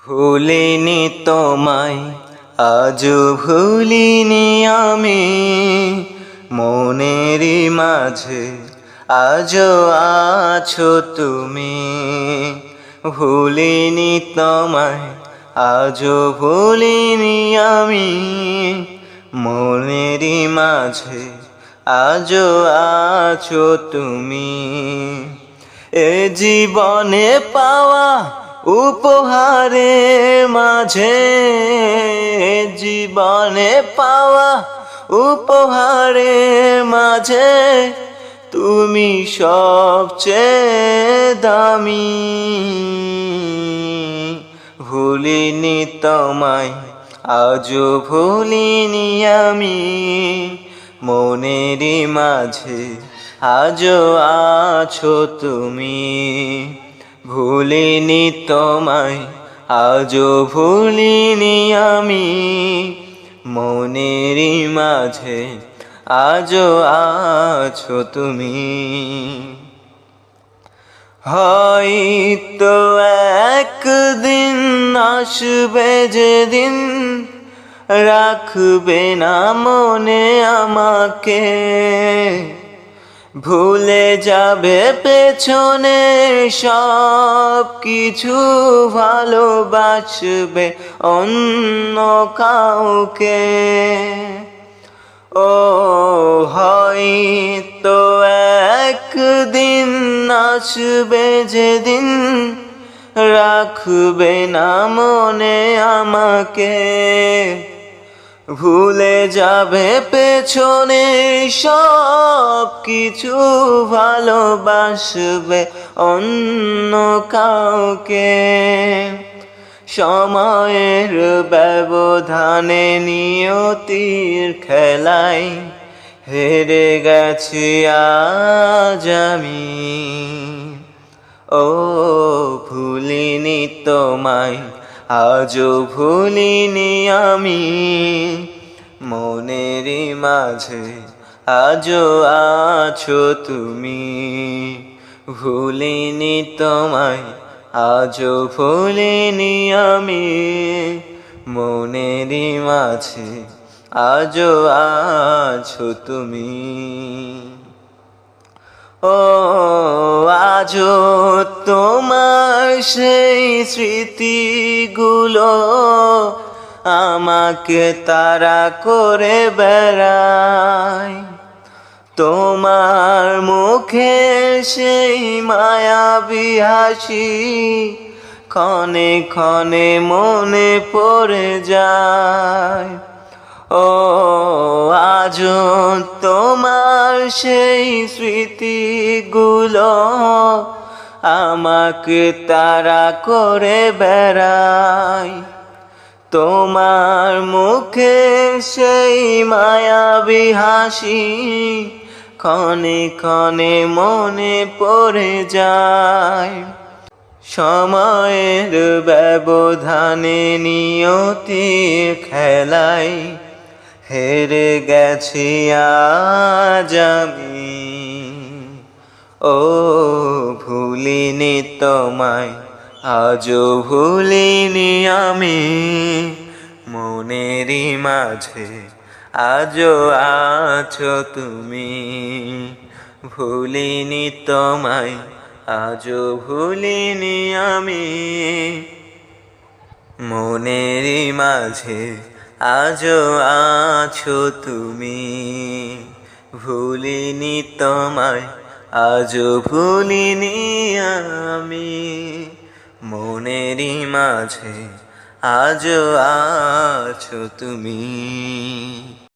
ভুলিনি তোমায়, আজও ভুলিনি আমি। মনেরই মাঝে আজও আছো তুমি। ভুলিনি তোমায়, আজও ভুলিনি আমি। মনেরই মাঝে আজও আছো তুমি। এ জীবনে পাওয়া উপহারের মাঝে, জীবনে পাওয়া উপহারের মাঝে তুমি সবচেয়ে দামি। ভুলিনি তোমায়, আজও ভুলিনি আমি। মনেরই মাঝে আজও আছো তুমি। ভুলিনি তোমায়, আজও ভুলিনি আমি। মনেরই মাঝে আজও আছো তুমি। হয়তো একদিন আসবে যেদিন রাখবে না মনে আমাকে। ভুলে যাবে পেছনে সব কিছু, ভালোবাসবে অন্য কাউকে। ও হয়তো একদিন আসবে যেদিন রাখবে না মনে আমাকে। ভুলে যাবে পেছনে সব কিছু, ভালোবাসবে অন্য কাউকে। সময়ের ব্যবধানে নিয়তির খেলায় হেরে গেছি আজ আমি। ও ভুলিনি তোমায়, আজও ভুলিনি আমি। মনেরই মাঝে আজও আছো তুমি। ভুলিনি তোমায়, আজও ভুলিনি আমি। মনেরই মাঝে আজও আছো তুমি। ও আজও তোমার সেই স্মৃতিগুলো আমাকে তাড়া করে বেড়ায়। তোমার মুখে সেই মায়াবী হাসি ক্ষণে ক্ষণে মনে পড়ে যায়। ও আজও তোমার সেই স্মৃতিগুলো আমাকে তাড়া করে বেড়ায়। তোমার মুখে সেই মায়াবী হাসি ক্ষণে ক্ষণে মনে পড়ে যায়। সময়ের ব্যবধানে নিয়তির খেলায় হেরে গেছি আজ আমি। ও ভুলিনি তোমায়, আজও ভুলিনি আমি। মনেরই মাঝে আজও আছো তুমি। ভুলিনি তোমায়, আজও ভুলিনি আমি। মনেরই মাঝে আজও আছো তুমি। ভুলিনি তোমায়, আজও ভুলিনি আমি। মনেরই মাঝে আজও আছো তুমি।